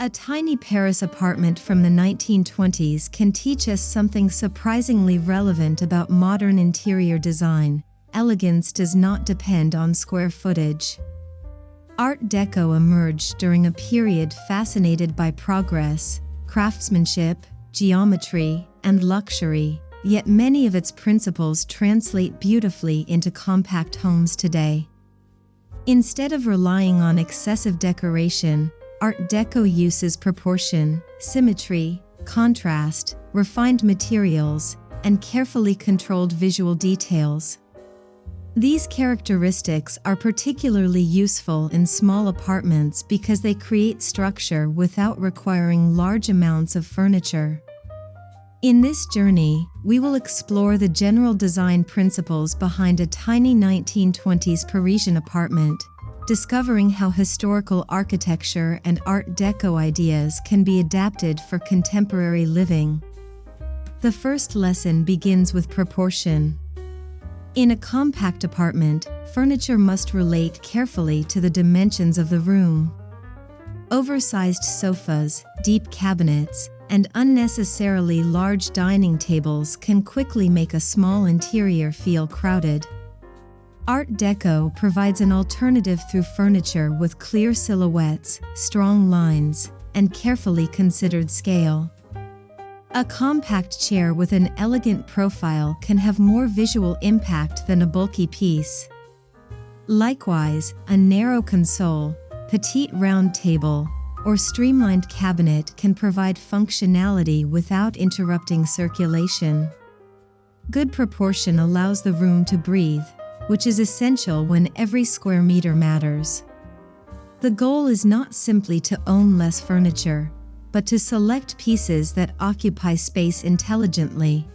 A tiny Paris apartment from the 1920s can teach us something surprisingly relevant about modern interior design. Elegance does not depend on square footage. Art Deco emerged during a period fascinated by progress, craftsmanship, geometry, and luxury, yet many of its principles translate beautifully into compact homes today. Instead of relying on excessive decoration, Art Deco uses proportion, symmetry, contrast, refined materials, and carefully controlled visual details. These characteristics are particularly useful in small apartments because they create structure without requiring large amounts of furniture. In this journey, we will explore the general design principles behind a tiny 1920s Parisian apartment, discovering how historical architecture and Art Deco ideas can be adapted for contemporary living. The first lesson begins with proportion. In a compact apartment, furniture must relate carefully to the dimensions of the room. Oversized sofas, deep cabinets, and unnecessarily large dining tables can quickly make a small interior feel crowded. Art Deco provides an alternative through furniture with clear silhouettes, strong lines, and carefully considered scale. A compact chair with an elegant profile can have more visual impact than a bulky piece. Likewise, a narrow console, petite round table, or streamlined cabinet can provide functionality without interrupting circulation. Good proportion allows the room to breathe, which is essential when every square meter matters. The goal is not simply to own less furniture, but to select pieces that occupy space intelligently.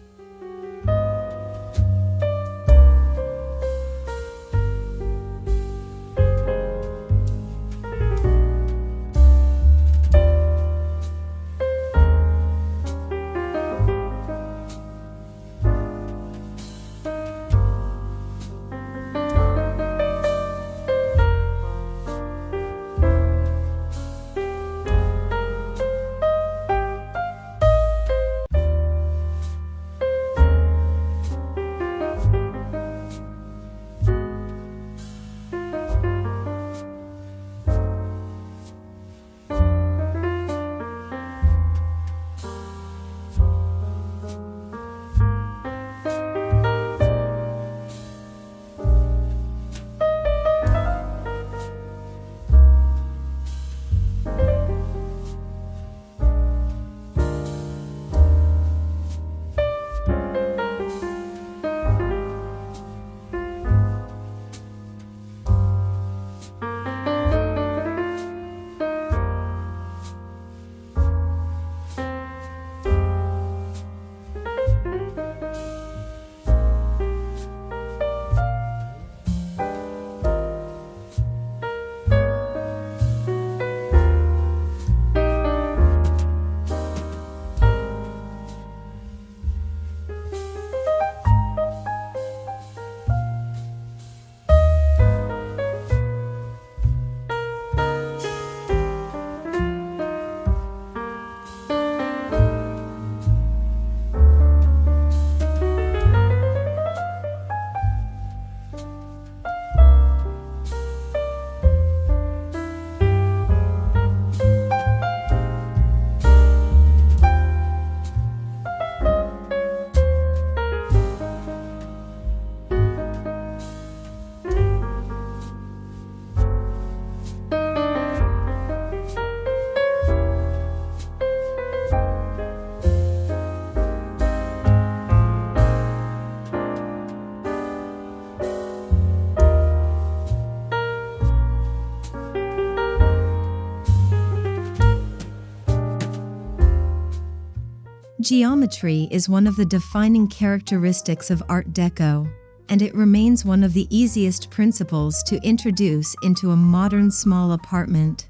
Geometry is one of the defining characteristics of Art Deco, and it remains one of the easiest principles to introduce into a modern small apartment.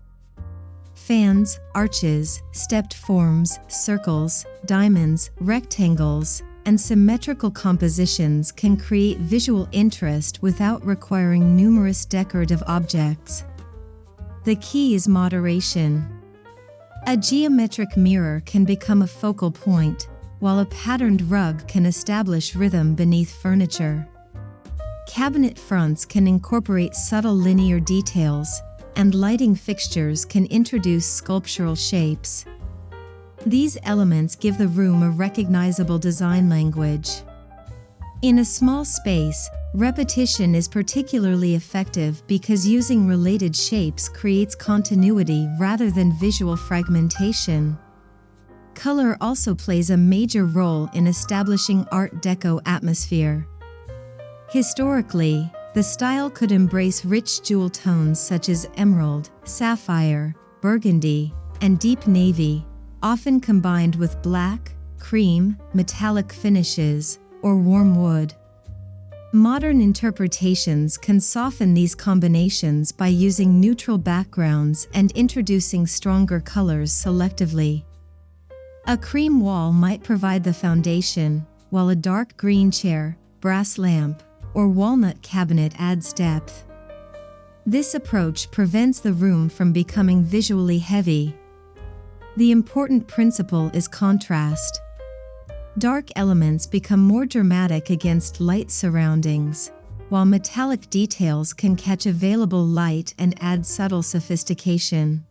Fans, arches, stepped forms, circles, diamonds, rectangles, and symmetrical compositions can create visual interest without requiring numerous decorative objects. The key is moderation. A geometric mirror can become a focal point, while a patterned rug can establish rhythm beneath furniture. Cabinet fronts can incorporate subtle linear details, and lighting fixtures can introduce sculptural shapes. These elements give the room a recognizable design language. In a small space, repetition is particularly effective because using related shapes creates continuity rather than visual fragmentation. Color also plays a major role in establishing Art Deco atmosphere. Historically, the style could embrace rich jewel tones such as emerald, sapphire, burgundy, and deep navy, often combined with black, cream, metallic finishes, or warm wood. Modern interpretations can soften these combinations by using neutral backgrounds and introducing stronger colors selectively. A cream wall might provide the foundation, while a dark green chair, brass lamp, or walnut cabinet adds depth. This approach prevents the room from becoming visually heavy. The important principle is contrast. Dark elements become more dramatic against light surroundings, while metallic details can catch available light and add subtle sophistication.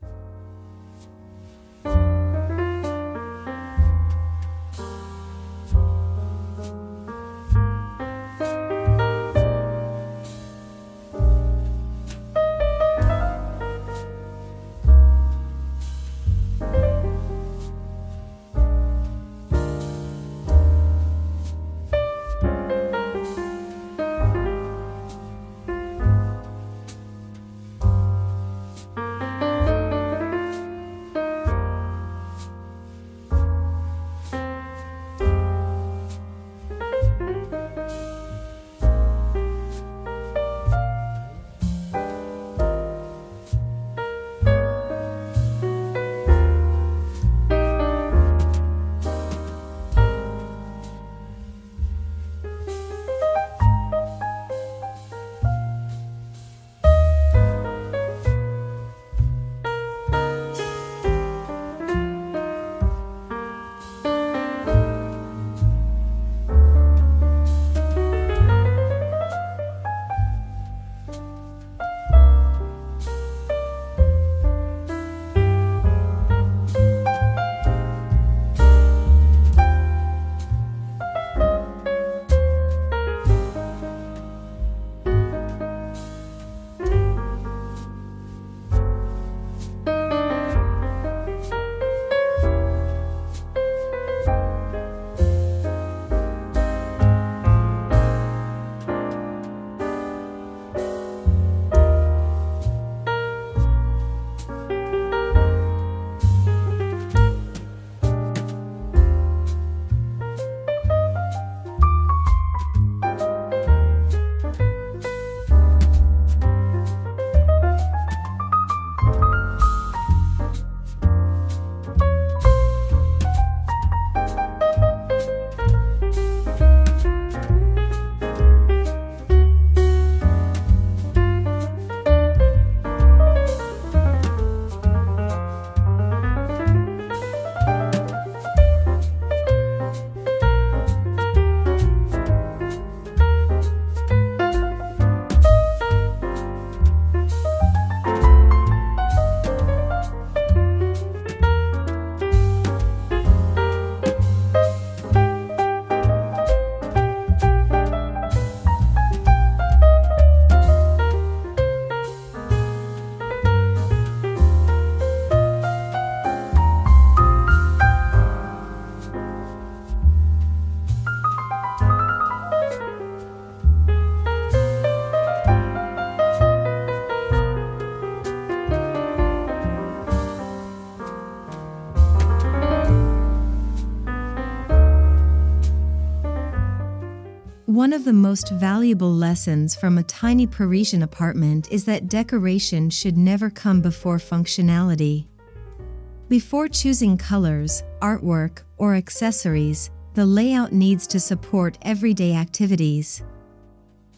One of the most valuable lessons from a tiny Parisian apartment is that decoration should never come before functionality. Before choosing colors, artwork, or accessories, the layout needs to support everyday activities.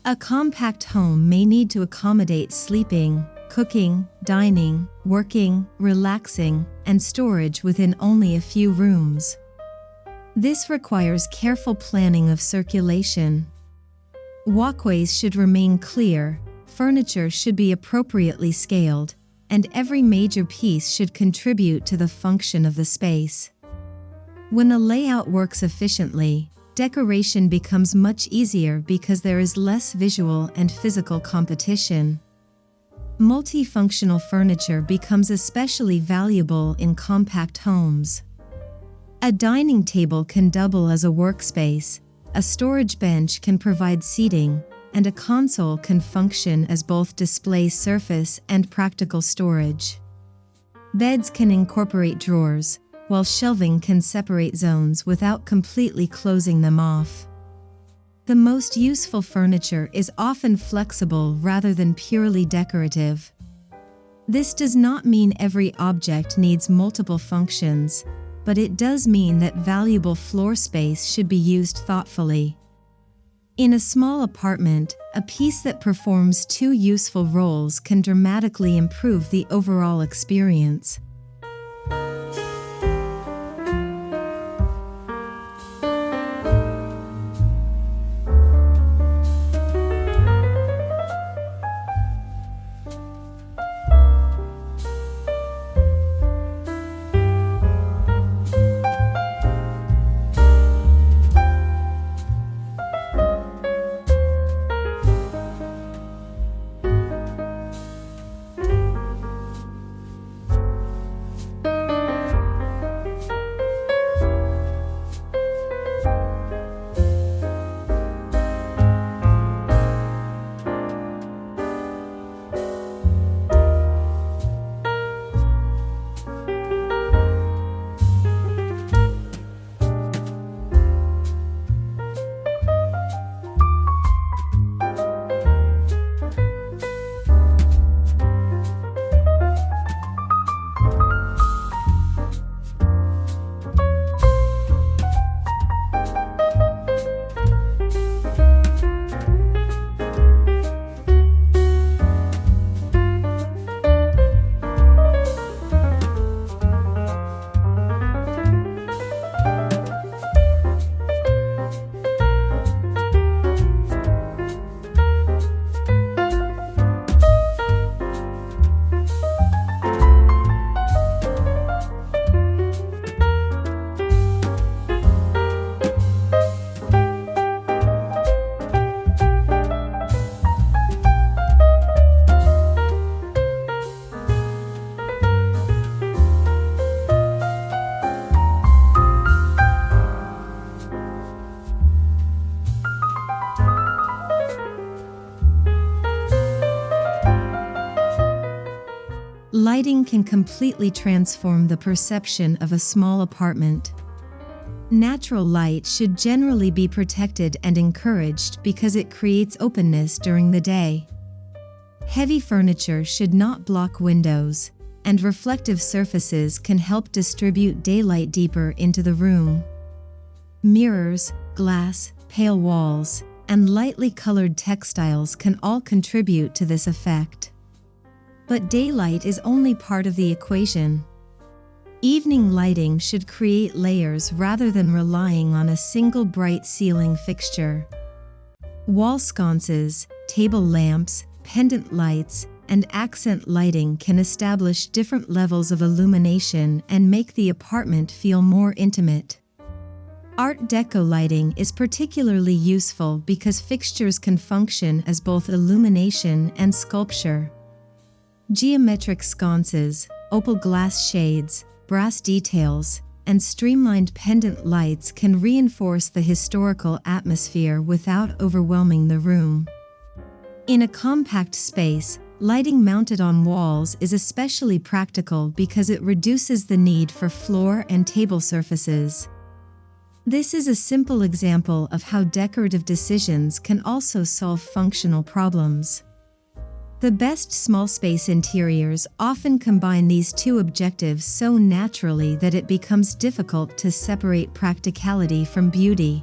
A compact home may need to accommodate sleeping, cooking, dining, working, relaxing, and storage within only a few rooms. This requires careful planning of circulation. Walkways should remain clear, furniture should be appropriately scaled, and every major piece should contribute to the function of the space. When the layout works efficiently, decoration becomes much easier because there is less visual and physical competition. Multifunctional furniture becomes especially valuable in compact homes. A dining table can double as a workspace, a storage bench can provide seating, and a console can function as both display surface and practical storage. Beds can incorporate drawers, while shelving can separate zones without completely closing them off. The most useful furniture is often flexible rather than purely decorative. This does not mean every object needs multiple functions, but it does mean that valuable floor space should be used thoughtfully. In a small apartment, a piece that performs two useful roles can dramatically improve the overall experience. Lighting can completely transform the perception of a small apartment. Natural light should generally be protected and encouraged because it creates openness during the day. Heavy furniture should not block windows, and reflective surfaces can help distribute daylight deeper into the room. Mirrors, glass, pale walls, and lightly colored textiles can all contribute to this effect. But daylight is only part of the equation. Evening lighting should create layers rather than relying on a single bright ceiling fixture. Wall sconces, table lamps, pendant lights, and accent lighting can establish different levels of illumination and make the apartment feel more intimate. Art Deco lighting is particularly useful because fixtures can function as both illumination and sculpture. Geometric sconces, opal glass shades, brass details, and streamlined pendant lights can reinforce the historical atmosphere without overwhelming the room. In a compact space, lighting mounted on walls is especially practical because it reduces the need for floor and table surfaces. This is a simple example of how decorative decisions can also solve functional problems. The best small space interiors often combine these two objectives so naturally that it becomes difficult to separate practicality from beauty.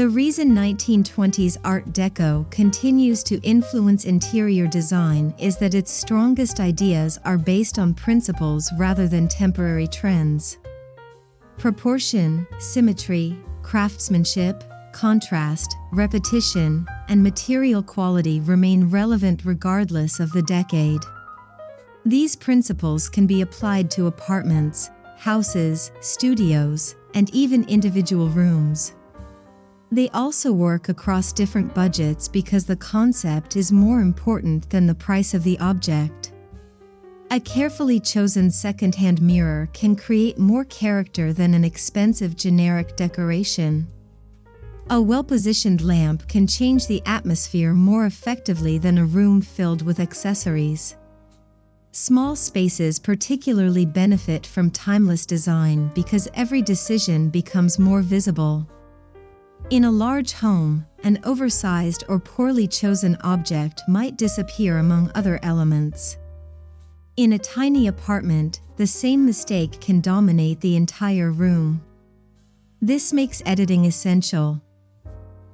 The reason 1920s Art Deco continues to influence interior design is that its strongest ideas are based on principles rather than temporary trends. Proportion, symmetry, craftsmanship, contrast, repetition, and material quality remain relevant regardless of the decade. These principles can be applied to apartments, houses, studios, and even individual rooms. They also work across different budgets because the concept is more important than the price of the object. A carefully chosen second-hand mirror can create more character than an expensive generic decoration. A well-positioned lamp can change the atmosphere more effectively than a room filled with accessories. Small spaces particularly benefit from timeless design because every decision becomes more visible. In a large home, an oversized or poorly chosen object might disappear among other elements. In a tiny apartment, the same mistake can dominate the entire room. This makes editing essential.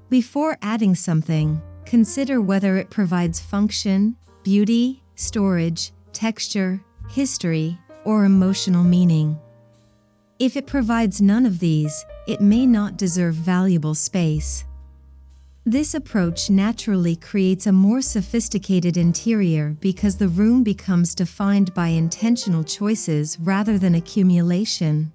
Before adding something, consider whether it provides function, beauty, storage, texture, history, or emotional meaning. If it provides none of these, it may not deserve valuable space. This approach naturally creates a more sophisticated interior because the room becomes defined by intentional choices rather than accumulation.